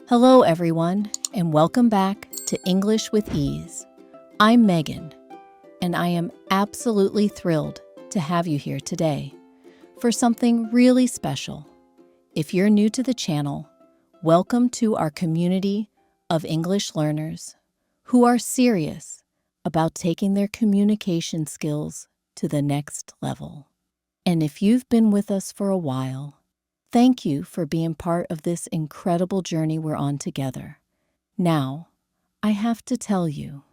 Hello, everyone, and welcome back to English with Ease. I'm Megan, and I am absolutely thrilled to have you here today for something really special. If you're new to the channel, welcome to our community of English learners who are serious about taking their communication skills to the next level. And if you've been with us for a while, thank you for being part of this incredible journey we're on together. Now, I have to tell you,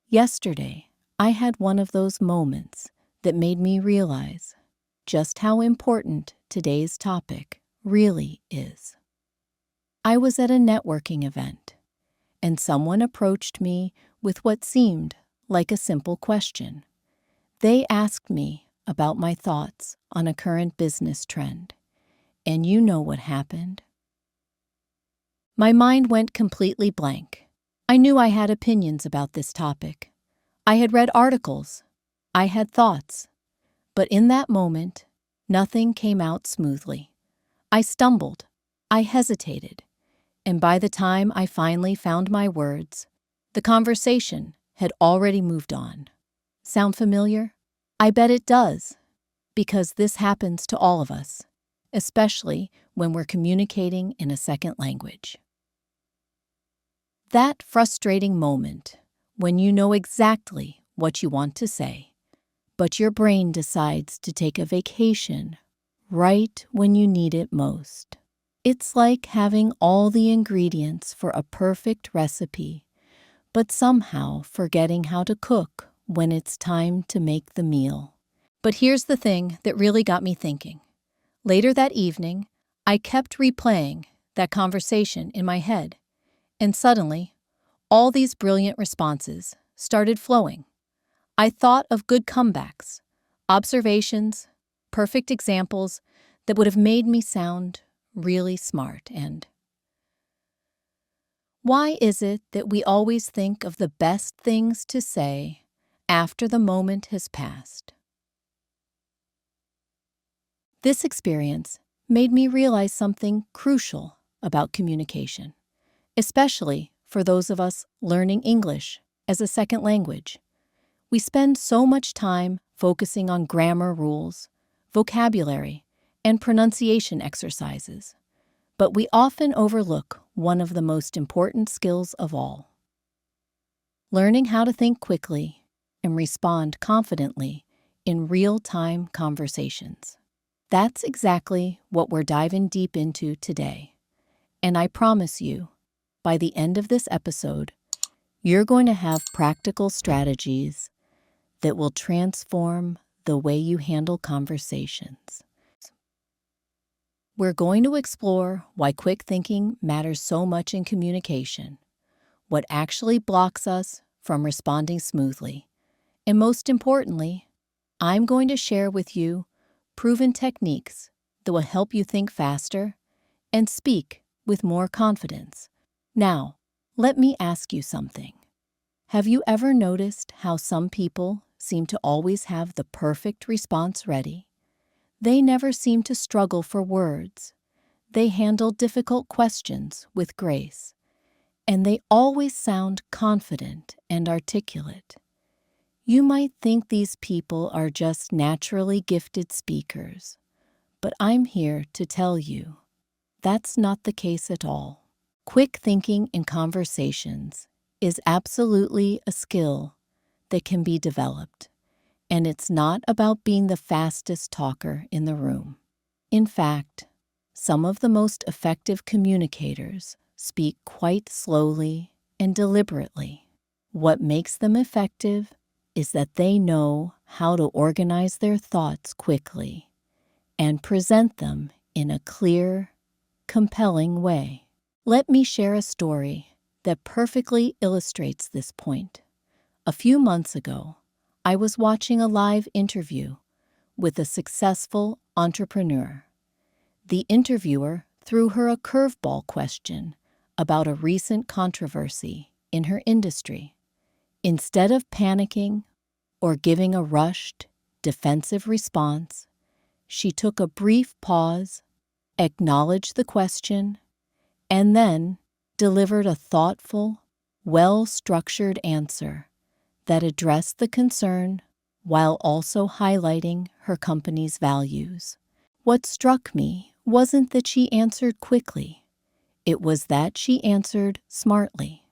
yesterday I had one of those moments that made me realize just how important today's topic really is. I was at a networking event, and someone approached me with what seemed like a simple question. They asked me about my thoughts on a current business trend. And you know what happened. My mind went completely blank. I knew I had opinions about this topic. I had read articles. I had thoughts. But in that moment, nothing came out smoothly. I stumbled. I hesitated. And by the time I finally found my words, the conversation had already moved on. Sound familiar? I bet it does, because this happens to all of us, especially when we're communicating in a second language. That frustrating moment when you know exactly what you want to say, but your brain decides to take a vacation right when you need it most. It's like having all the ingredients for a perfect recipe, but somehow forgetting how to cook when it's time to make the meal. But here's the thing that really got me thinking. Later that evening, I kept replaying that conversation in my head, and suddenly, all these brilliant responses started flowing. I thought of good comebacks, observations, perfect examples that would have made me sound really smart. And why is it that we always think of the best things to say after the moment has passed? This experience made me realize something crucial about communication, especially for those of us learning English as a second language. We spend so much time focusing on grammar rules, vocabulary, and pronunciation exercises, but we often overlook one of the most important skills of all: learning how to think quickly and respond confidently in real-time conversations. That's exactly what we're diving deep into today. And I promise you, by the end of this episode, you're going to have practical strategies that will transform the way you handle conversations. We're going to explore why quick thinking matters so much in communication, what actually blocks us from responding smoothly, and most importantly, I'm going to share with you proven techniques that will help you think faster and speak with more confidence. Now, let me ask you something. Have you ever noticed how some people seem to always have the perfect response ready? They never seem to struggle for words. They handle difficult questions with grace, and they always sound confident and articulate. You might think these people are just naturally gifted speakers, but I'm here to tell you that's not the case at all. Quick thinking in conversations is absolutely a skill that can be developed, and it's not about being the fastest talker in the room. In fact, some of the most effective communicators speak quite slowly and deliberately. What makes them effective is that they know how to organize their thoughts quickly and present them in a clear, compelling way. Let me share a story that perfectly illustrates this point. A few months ago, I was watching a live interview with a successful entrepreneur. The interviewer threw her a curveball question about a recent controversy in her industry. Instead of panicking or giving a rushed, defensive response, she took a brief pause, acknowledged the question, and then delivered a thoughtful, well-structured answer that addressed the concern while also highlighting her company's values. What struck me wasn't that she answered quickly, it was that she answered smartly.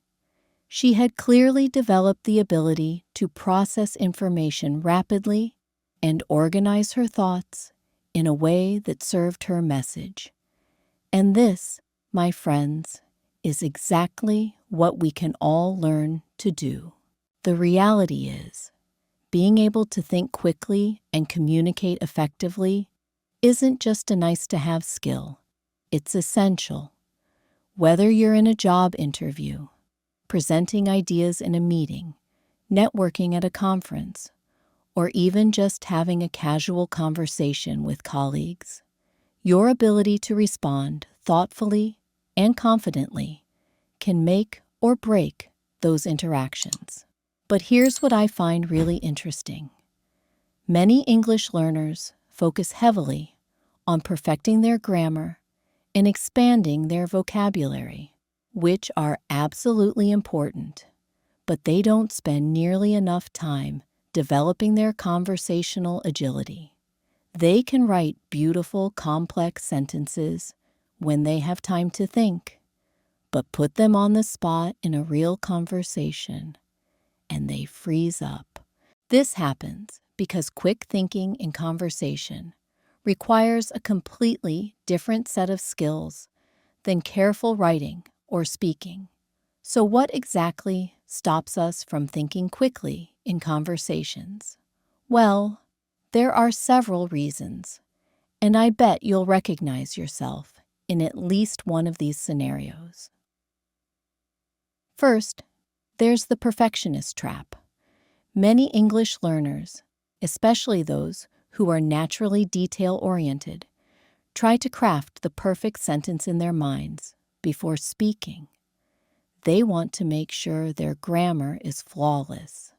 She had clearly developed the ability to process information rapidly and organize her thoughts in a way that served her message. And this, my friends, is exactly what we can all learn to do. The reality is, being able to think quickly and communicate effectively isn't just a nice-to-have skill. It's essential. Whether you're in a job interview, presenting ideas in a meeting, networking at a conference, or even just having a casual conversation with colleagues, your ability to respond thoughtfully and confidently can make or break those interactions. But here's what I find really interesting. Many English learners focus heavily on perfecting their grammar and expanding their vocabulary, which are absolutely important, but they don't spend nearly enough time developing their conversational agility. They can write beautiful, complex sentences when they have time to think, but put them on the spot in a real conversation, and they freeze up. This happens because quick thinking in conversation requires a completely different set of skills than careful writing or speaking. So what exactly stops us from thinking quickly in conversations? Well, there are several reasons, and I bet you'll recognize yourself in at least one of these scenarios. First, there's the perfectionist trap. Many English learners, especially those who are naturally detail-oriented, try to craft the perfect sentence in their minds before speaking. They want to make sure their grammar is flawless,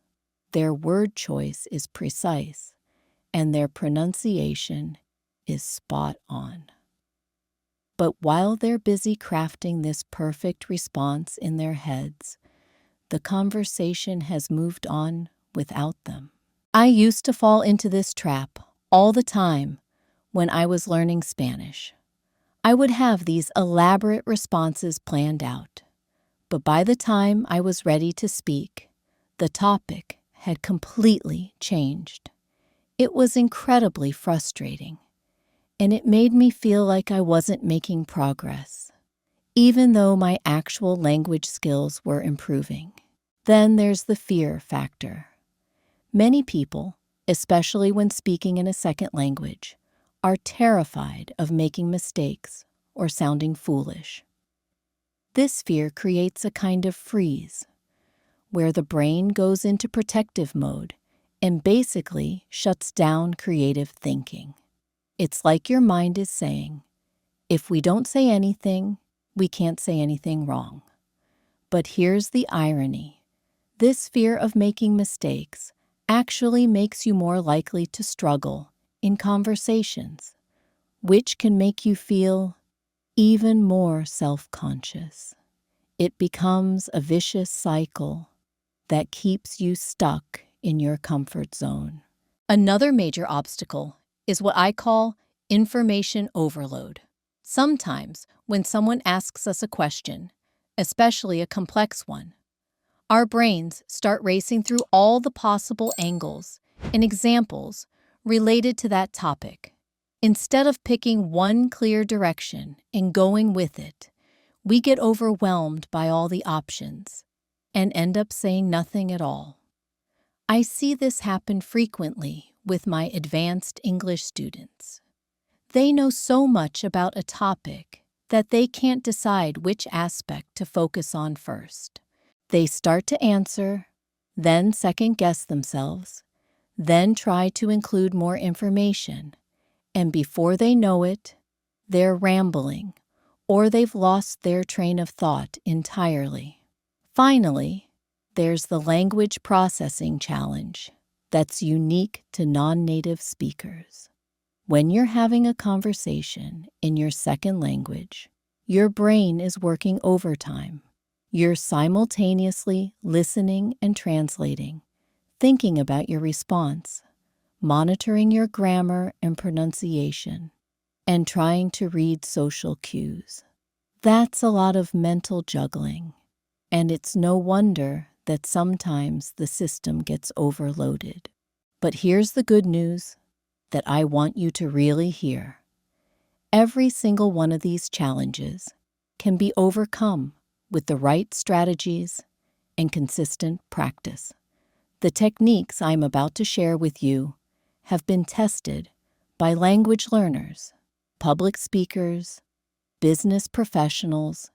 their word choice is precise, and their pronunciation is spot on. But while they're busy crafting this perfect response in their heads, the conversation has moved on without them. I used to fall into this trap all the time when I was learning Spanish. I would have these elaborate responses planned out, but by the time I was ready to speak, the topic had completely changed. It was incredibly frustrating, and it made me feel like I wasn't making progress, even though my actual language skills were improving. Then there's the fear factor. Many people, especially when speaking in a second language, are terrified of making mistakes or sounding foolish. This fear creates a kind of freeze, where the brain goes into protective mode and basically shuts down creative thinking. It's like your mind is saying, if we don't say anything, we can't say anything wrong. But here's the irony. This fear of making mistakes actually makes you more likely to struggle in conversations, which can make you feel even more self-conscious. It becomes a vicious cycle that keeps you stuck in your comfort zone. Another major obstacle is what I call information overload. Sometimes when someone asks us a question, especially a complex one, our brains start racing through all the possible angles and examples related to that topic. Instead of picking one clear direction and going with it, we get overwhelmed by all the options and end up saying nothing at all. I see this happen frequently with my advanced English students. They know so much about a topic that they can't decide which aspect to focus on first. They start to answer, then second-guess themselves, then try to include more information, and before they know it, they're rambling, or they've lost their train of thought entirely. Finally, there's the language processing challenge that's unique to non-native speakers. When you're having a conversation in your second language, Your brain is working overtime. You're simultaneously listening and translating, thinking about your response, monitoring your grammar and pronunciation, and trying to read social cues. That's a lot of mental juggling, and it's no wonder that sometimes the system gets overloaded. But here's the good news that I want you to really hear. Every single one of these challenges can be overcome with the right strategies and consistent practice. The techniques I'm about to share with you have been tested by language learners, public speakers, business professionals,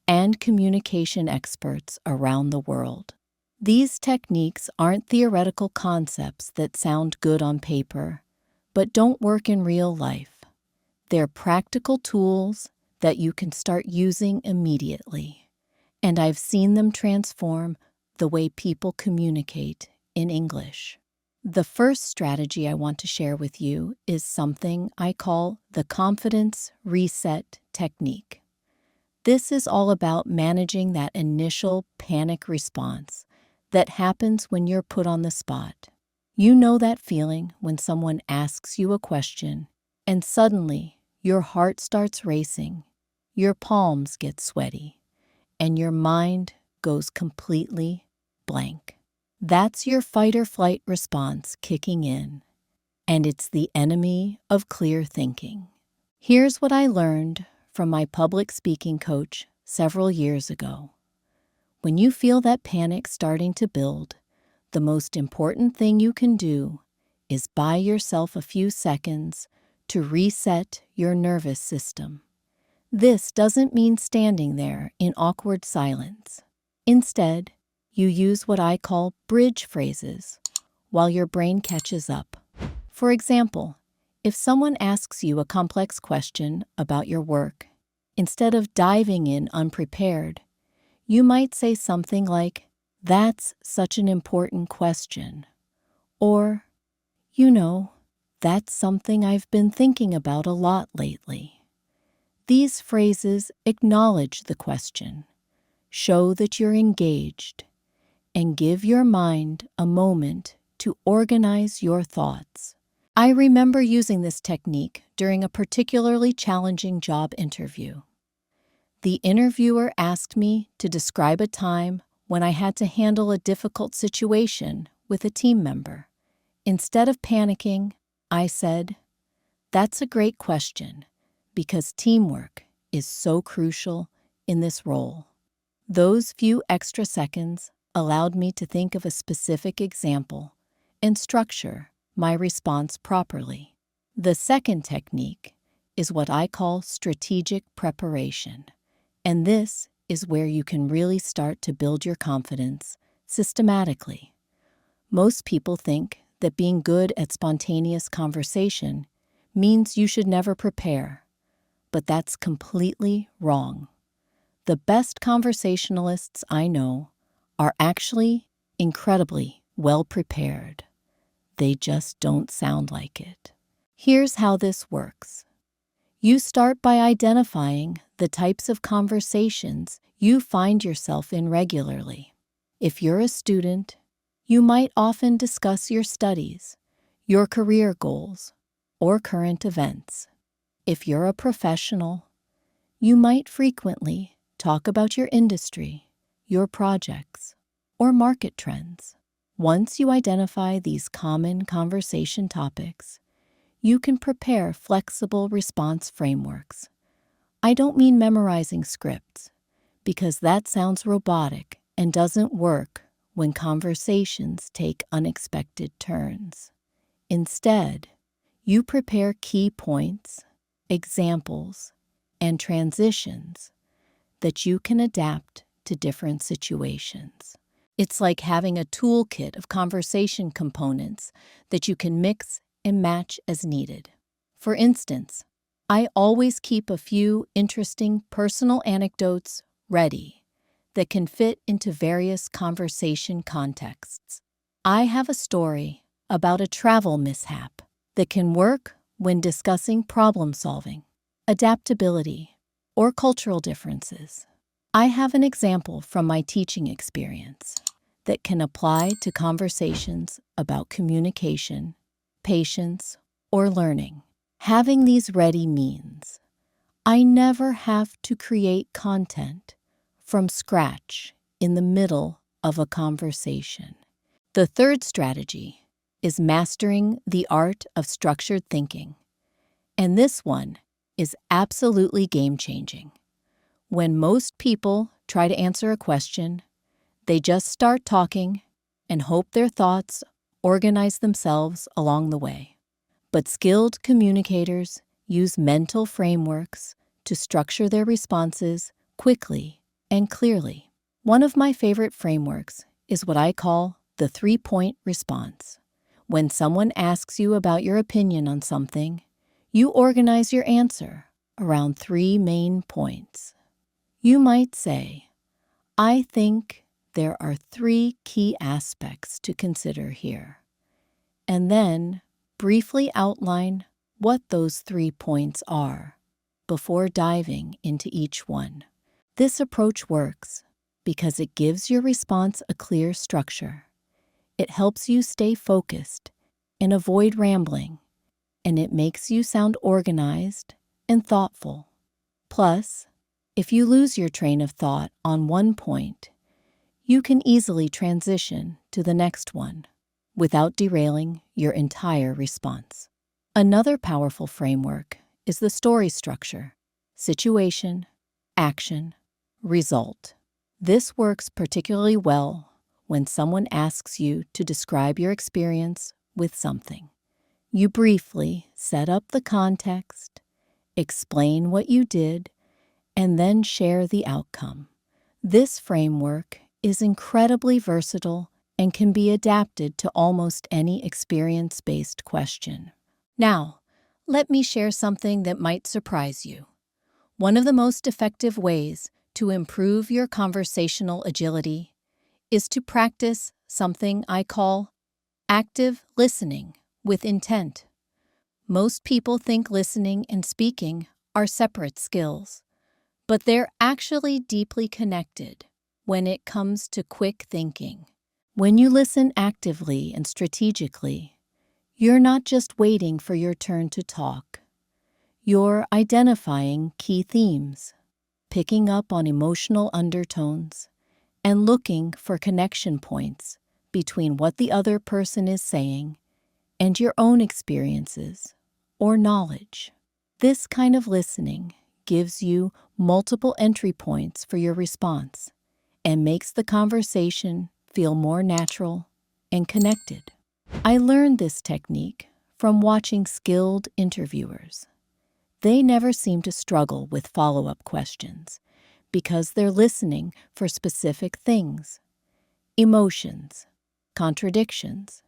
and communication experts around the world. These techniques aren't theoretical concepts that sound good on paper, but don't work in real life. They're practical tools that you can start using immediately, and I've seen them transform the way people communicate in English. The first strategy I want to share with you is something I call the confidence reset technique. This is all about managing that initial panic response that happens when you're put on the spot. You know that feeling when someone asks you a question and suddenly your heart starts racing, your palms get sweaty, and your mind goes completely blank. That's your fight or flight response kicking in, and it's the enemy of clear thinking. Here's what I learned from my public speaking coach several years ago. When you feel that panic starting to build, the most important thing you can do is buy yourself a few seconds to reset your nervous system. This doesn't mean standing there in awkward silence. Instead, you use what I call bridge phrases while your brain catches up. For example, if someone asks you a complex question about your work, instead of diving in unprepared, you might say something like, "That's such an important question," or, "You know, that's something I've been thinking about a lot lately." These phrases acknowledge the question, show that you're engaged, and give your mind a moment to organize your thoughts. I remember using this technique during a particularly challenging job interview. The interviewer asked me to describe a time when I had to handle a difficult situation with a team member. Instead of panicking, I said, "That's a great question, because teamwork is so crucial in this role." Those few extra seconds allowed me to think of a specific example and structure my response properly. The second technique is what I call strategic preparation, and this is where you can really start to build your confidence systematically. Most people think that being good at spontaneous conversation means you should never prepare, but that's completely wrong. The best conversationalists I know are actually incredibly well prepared. They just don't sound like it. Here's how this works. You start by identifying the types of conversations you find yourself in regularly. If you're a student, you might often discuss your studies, your career goals, or current events. If you're a professional, you might frequently talk about your industry, your projects, or market trends. Once you identify these common conversation topics, you can prepare flexible response frameworks. I don't mean memorizing scripts, because that sounds robotic and doesn't work when conversations take unexpected turns. Instead, you prepare key points, examples, and transitions that you can adapt to different situations. It's like having a toolkit of conversation components that you can mix and match as needed. For instance, I always keep a few interesting personal anecdotes ready that can fit into various conversation contexts. I have a story about a travel mishap that can work when discussing problem solving, adaptability, or cultural differences. I have an example from my teaching experience that can apply to conversations about communication, patience, or learning. Having these ready means I never have to create content from scratch in the middle of a conversation. The third strategy is mastering the art of structured thinking, and this one is absolutely game-changing. When most people try to answer a question, they just start talking and hope their thoughts organize themselves along the way. But skilled communicators use mental frameworks to structure their responses quickly and clearly. One of my favorite frameworks is what I call the 3-point response. When someone asks you about your opinion on something, you organize your answer around 3 main points. You might say, I think there are 3 key aspects to consider here, and then briefly outline what those 3 points are before diving into each one. This approach works because it gives your response a clear structure. It helps you stay focused and avoid rambling, and it makes you sound organized and thoughtful. Plus, if you lose your train of thought on one point, you can easily transition to the next one without derailing your entire response. Another powerful framework is the story structure: situation, action, result. This works particularly well when someone asks you to describe your experience with something. You briefly set up the context, explain what you did, and then share the outcome. This framework is incredibly versatile and can be adapted to almost any experience-based question. Now, let me share something that might surprise you. One of the most effective ways to improve your conversational agility is to practice something I call active listening with intent. Most people think listening and speaking are separate skills, but they're actually deeply connected when it comes to quick thinking. When you listen actively and strategically, you're not just waiting for your turn to talk. You're identifying key themes, picking up on emotional undertones, and looking for connection points between what the other person is saying and your own experiences or knowledge. This kind of listening gives you multiple entry points for your response and makes the conversation feel more natural and connected. I learned this technique from watching skilled interviewers. They never seem to struggle with follow-up questions because they're listening for specific things: emotions, contradictions,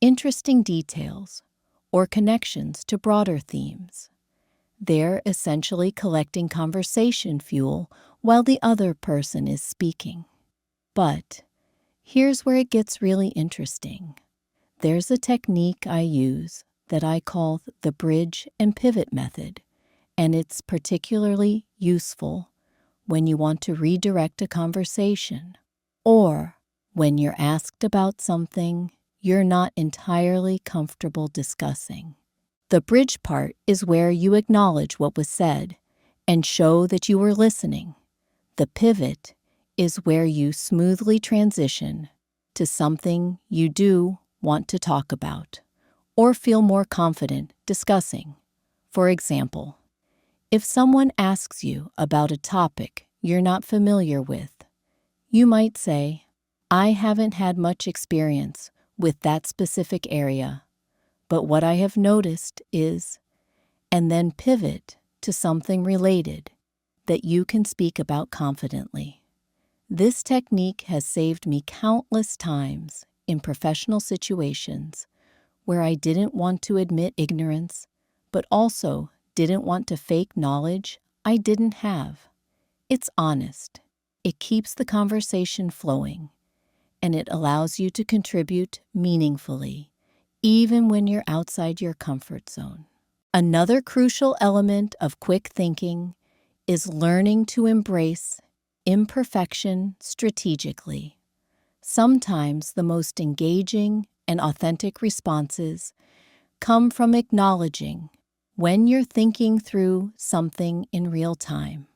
interesting details, or connections to broader themes. They're essentially collecting conversation fuel while the other person is speaking. But here's where it gets really interesting. There's a technique I use that I call the bridge and pivot method, and it's particularly useful when you want to redirect a conversation or when you're asked about something you're not entirely comfortable discussing. The bridge part is where you acknowledge what was said and show that you were listening. The pivot is where you smoothly transition to something you do want to talk about or feel more confident discussing. For example, if someone asks you about a topic you're not familiar with, you might say, I haven't had much experience with that specific area, but what I have noticed is, and then pivot to something related that you can speak about confidently. This technique has saved me countless times in professional situations where I didn't want to admit ignorance, but also didn't want to fake knowledge I didn't have. It's honest, it keeps the conversation flowing, and it allows you to contribute meaningfully, even when you're outside your comfort zone. Another crucial element of quick thinking is learning to embrace imperfection strategically. Sometimes the most engaging and authentic responses come from acknowledging when you're thinking through something in real time.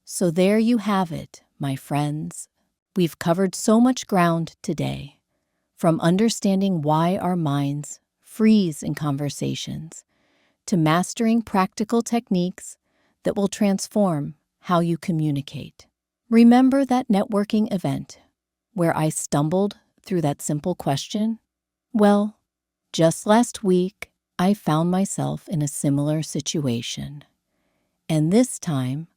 So there you have it, my friends. We've covered so much ground today, from understanding why our minds freeze in conversations to mastering practical techniques that will transform how you communicate. Remember that networking event where I stumbled through that simple question? Well, just last week, I found myself in a similar situation. And this time,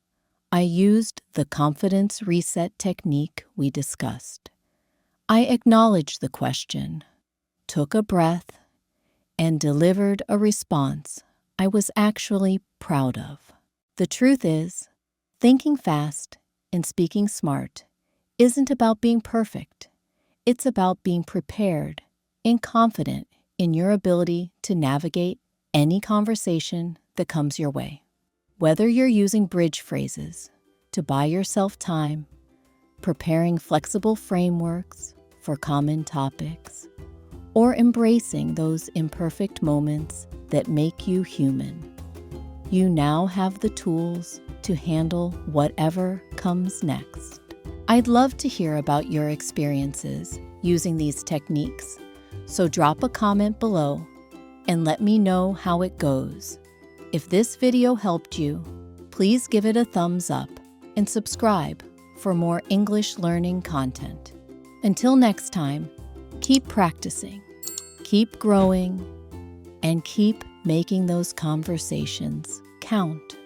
I used the confidence reset technique we discussed. I acknowledged the question, took a breath, and delivered a response I was actually proud of. The truth is, thinking fast and speaking smart isn't about being perfect. It's about being prepared and confident in your ability to navigate any conversation that comes your way. Whether you're using bridge phrases to buy yourself time, preparing flexible frameworks for common topics, or embracing those imperfect moments that make you human, you now have the tools to handle whatever comes next. I'd love to hear about your experiences using these techniques, so drop a comment below and let me know how it goes. If this video helped you, please give it a thumbs up and subscribe for more English learning content. Until next time, keep practicing, keep growing, and keep making those conversations count.